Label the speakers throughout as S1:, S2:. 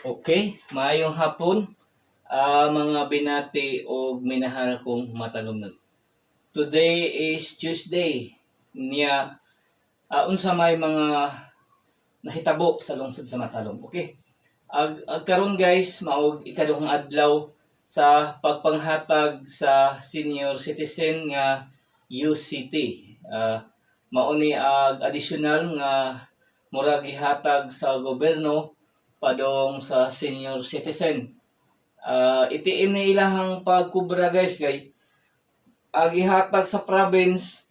S1: Okay, maayong hapon, mga binati o minahal kong matalumnon. Today is Tuesday niya unsa may mga nahitabo sa lungsod sa Matalom. Okay. Karon guys, maog ikaduhang adlaw sa pagpanghatag sa senior citizen nga UCT. Mao ni additional nga murag gihatag sa gobyerno padong sa senior citizen. Itiim ni ilahang pagkubra guys kay gihatag sa province.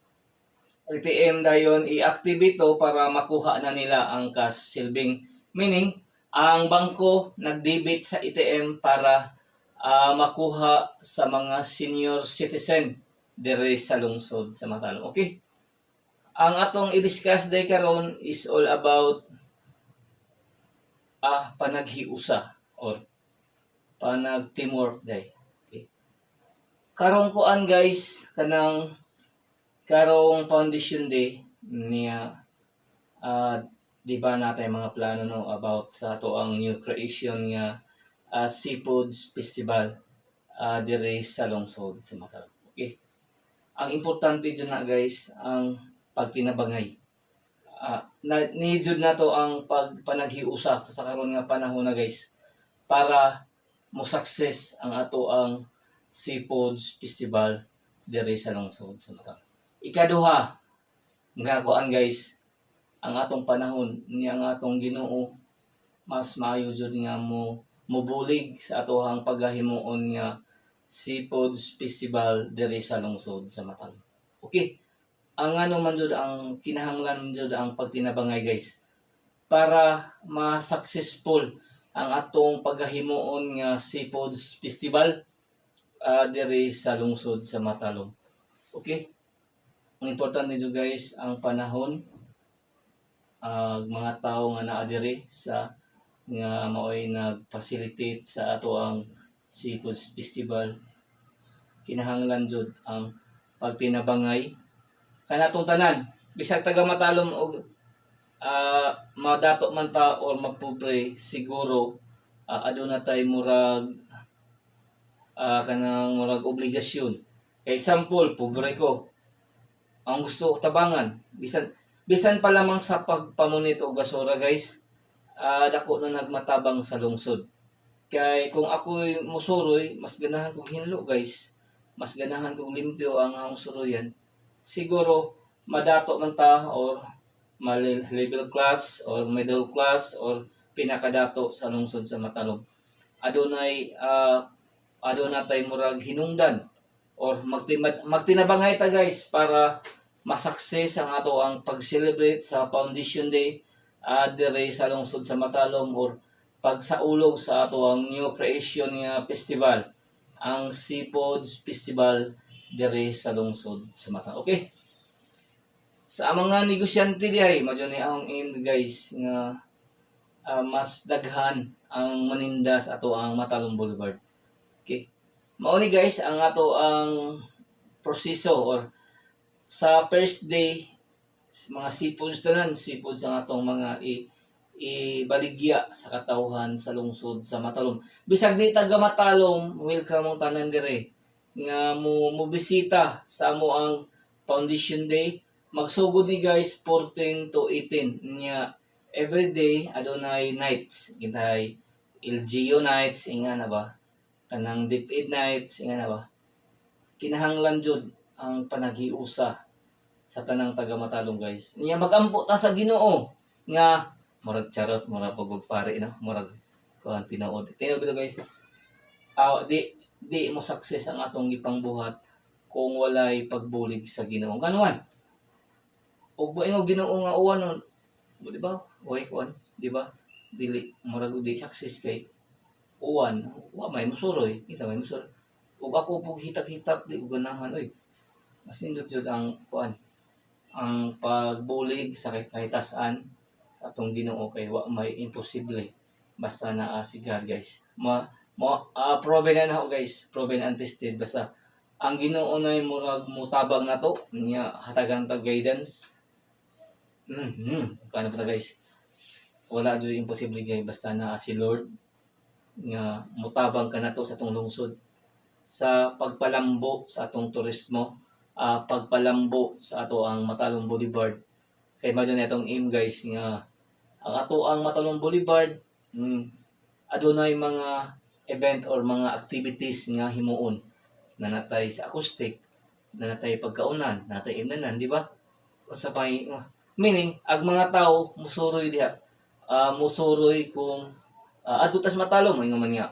S1: ATM dayon i-activate to para makuha na nila ang cash silbing. Meaning, ang bangko nag-debit sa ATM para makuha sa mga senior citizen dire sa lungsod sa Matalom. Okay? Ang atong i-discuss day karon is all about panaghiusa or panag-teamwork day. Okay? Karong kuan guys, karong foundation day niya di ba natay mga plano no about sa ato ang new creation nga seafoods festival dire sa lungsod sa Matalom. Okay. Ang importante dyan na guys ang pagtinabangay. Need na to ang panaghiusa sa karon nga panahon na guys para mo success ang ato ang seafoods festival dire sa lungsod sa Matalom. Ikaduha, nga kuan guys, ang atong panahon niya ang atong Ginoo mas maayo jud nga mubulig sa atohang paghahimuon nga seafoods festival diri sa lungsod sa Matalom. Okay. Ang ano man jud ang kinahanglan jud ang pagtinabangay guys para ma-successful ang atong paghahimuon nga seafoods festival diri sa lungsod sa Matalom. Okay. Ang importante nito guys, ang panahon, mga tao nga naa diri sa nga maoy nag-facilitate sa ato ang seafoods festival. Kinahanglan jud ang pagtinabangay kanatong tanan. Bisag taga Matalom og madato man ta or mapobre siguro aduna tay murag kanang murag obligasyon. Kay example, pobre ko. Ang gusto tabangan bisan pa lamang sa pagpamunit og basura guys, dako na nagmatabang sa lungsod. Kay kung ako'y musuroy, mas ganahan kog hinlo guys, mas ganahan kog limpyo ang suroyan. Siguro madato man ta or level class or middle class or pinakadato sa lungsod sa Matalom. Adunay tay murag hinungdan or magtinabangay ta guys para ma-success ang ato ang pag-celebrate sa Foundation Day dire sa lungsod sa Matalom or pagsaulog sa ato ang new creation nga festival, ang Seafoods Festival dire sa lungsod sa Matalom. Okay? Sa mga negosyante diay, madyo ni ang aim guys nga mas daghan ang maninda sa ato ang Matalom Boulevard. Okay? Mao ni guys ang ato ang proseso or sa first day mga seafoods tanan, seafoods ang atong mga ibaligya sa katawhan sa lungsod sa Matalom. Bisag di taga Matalom, welcome mo tanan dire nga mo bisita sa amo ang Foundation Day. Magsugod ni guys 14 to 18 nya every day adunay nights, gitay LGU nights inga na ba, kanang Deep Ed nights inga na ba. Kinahanglan jud ang panaghiusa sa tanang taga Matalom guys. Nya magampo ta sa Ginoo nga murag charot, murag pagod pare no, murag kuan tinuod. Tinuod guys. Di mo success ang atong ipangbuhat kung walay pagbulig sa Ginoo. Ganuan. Og baingo Ginoo nga uwan no, di ba? Way kuan, di ba? Dili murag di success kay uwan, wa may musuroy, kinsa may musuroy. Ug ako pug hitak-hitak di ganahan oy. Mas nindot jud ang kuan, ang pagbulig sa kahitasan sa atong Ginoo kay wa may imposible basta naa si God guys. Proven na ako guys, proven and tested basta ang Ginoo nay murag mutabang nato niya hatagan ta guidance. Paano pa guys? Wala jud imposible guys basta naa si Lord nga mutabang ka nato sa atong lungsod sa pagpalambo sa atong turismo, pagpalambo sa ato ang Matalong Boulevard. Kay madyo na itong aim guys nga ang ato ang Matalong Boulevard, adunay mga event or mga activities nga himuon na natay sa acoustic, na natay pagkaunan, na natay imnanan, di ba? Sa pay meaning ang mga tao musuroy diha, musuroy kung adto tas matalom mo man nga.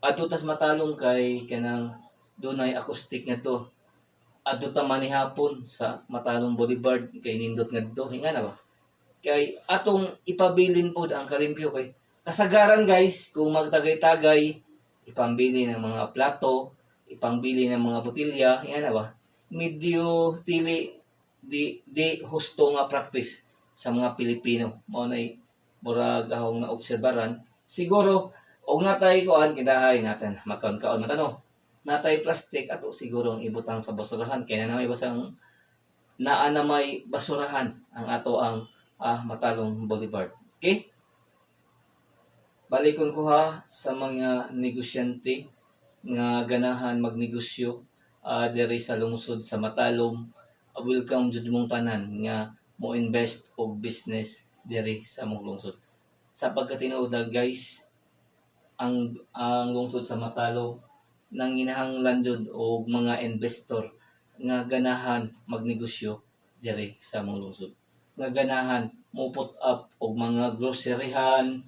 S1: Adto tas matalom kay kanang dunay acoustic nga to. Adto ta manihapon sa Matalong Boulevard kay nindot ngadto hinga na ba? Kay atong ipabilin pod ang kalimpyo kay kasagaran guys kung magtagay-tagay ipambili ng mga plato, ipangbili ng mga botilya, yan na ba? Medyo di husto nga practice sa mga Pilipino. Mao nay murag ahong naobserbaran. Siguro og natay kuan kidahay natin makaon-kaon matano. Natay plastic ato siguro ang ibutang sa basurahan kay na may basang naa na may basurahan ang ato ang Matalong Boulevard. Okay? Balikon ko ha sa mga negosyante nga ganahan magnegosyo diri sa lungsod sa Matalom. Welcome jud mong tanan nga mo invest og business diri sa mong lungsod. Sa pagkatinuod guys, ang lungsod sa Matalom nang ginahanglan jud og mga investor nga ganahan magnegosyo diri sa mong lungsod. Nga ganahan mo put up og mga groceryhan,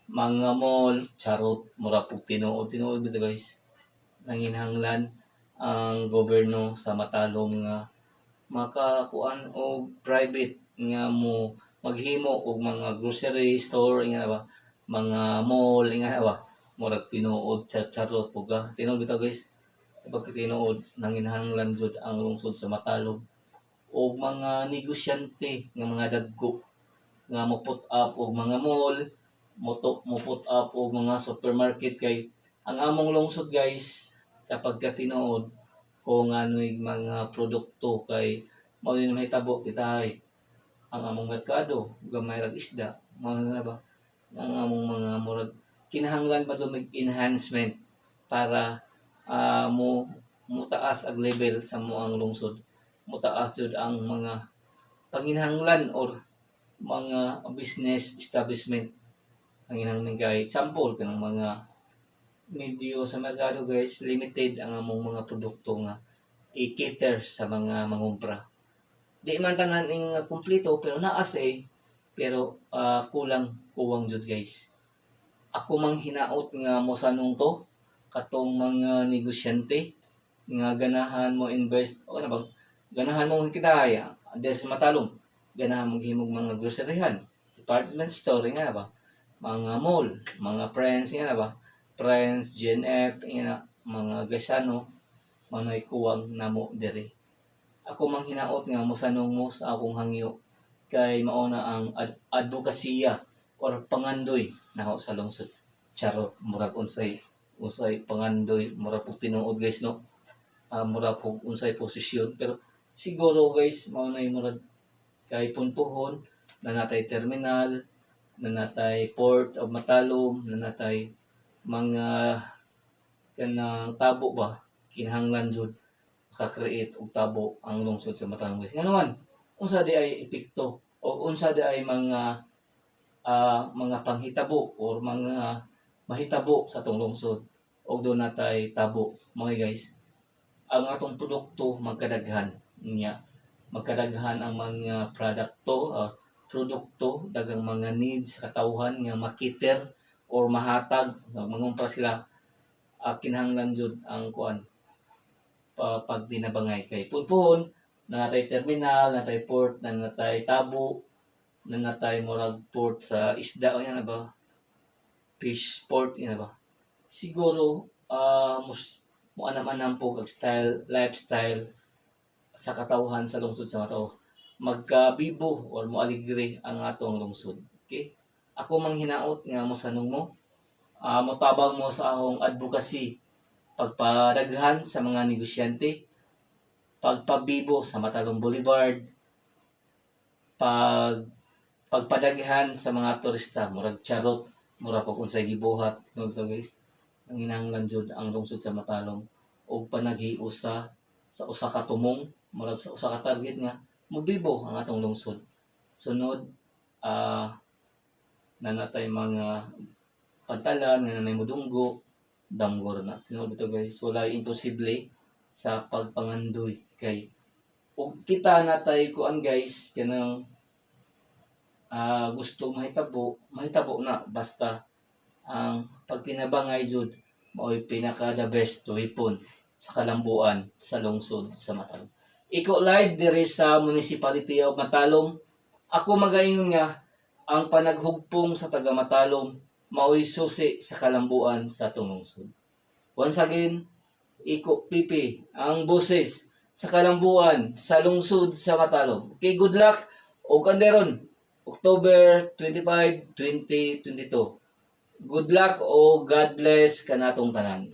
S1: mga mall, charot, mura pug tinuod bitaw guys. Nanginhanglan ang gobyerno sa Matalom nga makakuan og private nga mo maghimo og mga grocery store nga ba, mga mall nga ba, murag tinuod charot puga. Tinuod bitaw guys. Sa pagkatinuod nanginhanglan jud ang lungsod sa Matalom og mga negosyante nga mga dagko nga mo put up og mga mall, mo put up og mga supermarket kay ang among lungsod guys sa pagkatinuod kung ano'y mga produkto kay mao din mahitabo kita ay ang among merkado gamay rag isda mga ba ang among mga murag kinahanglan pa mag enhancement para mo taas ang level sa moang lungsod, mutaas jud ang mga panginhanglan or mga business establishment ang inangmin kay example kanang mga medyo sa merkado guys limited ang among mga produkto nga i-cater sa mga mangumpra. Di man tanan ing kumpleto pero naa pero kuwang jud guys. Ako mang hinaot nga mosanong to katong mga negosyante nga ganahan mo invest o na bang ganahan mo kitaya diri sa Matalom, ganahan mo himog mga groceryhan, department store nga ba, mga mall, mga friends nga ba, friends, GNF, nga mga gasano, mga kuwang namo diri. Ako mang hinaot nga mosanong mo sa akong hangyo kay mauna ang advokasya or pangandoy naho sa lungsod. Charot, murag unsay pangandoy, murag pug tinuod guys no. Murag pug unsay posisyon pero siguro guys mao nay murag kay punpuhon na natay terminal, na natay Port of Matalom, na natay mga kanang tabo ba kinahanglan jud maka-create og tabo ang lungsod sa Matalom guys. Nganuman unsa di ay epekto o unsa di ay mga panghitabo or mga mahitabo sa atong lungsod og doon natay tabo mga guys. Ang atong produkto magkadaghan niya, magkadaghan ang mga produkto dagang mga needs katawhan nga makiter or mahatag mangumpra sila kinahanglan jud ang kuan pag dinabangay kay punpon na natay terminal, natay port, na natay tabo, na natay murag port sa isda o yan na ba, fish port yan na ba. Siguro mo anam-anam po ang lifestyle sa katawhan sa lungsod sa Matao. Magkabibo or mo aligre ang atong lungsod. Okay? Ako mang hinaot nga mo sanong mo, motabang mo sa akong advocacy, pagpadaghan sa mga negosyante, pagpabibo sa Matalong Boulevard, pagpadaghan sa mga turista, murag charot, mura pa unsay gibuhat no to guys. Ang hinahanglan jud ang lungsod sa Matalom og panaghiusa sa usa ka tumong murag sa usa ka target nga mobibo ang atong lungsod. Sunod nanatay mga pantalan nga nanay mudunggo damgor na. Tinuod ito guys, wala imposible sa pagpangandoy kay ug kita natay kuan guys kanang gusto mahitabo na basta ang pagtinabangay jud mao'y pinaka the best weapon sa kalambuan sa lungsod sa Matalom. Iko live diri sa Municipality of Matalom. Ako magaingon nga ang panaghugpong sa taga Matalom mao'y susi sa kalambuan sa atong lungsod. Once again, Iko Pipi ang boses sa kalambuan sa lungsod sa Matalom. Okay, good luck o kanderon October 25, 2022. Good luck o God bless kanatong tanan.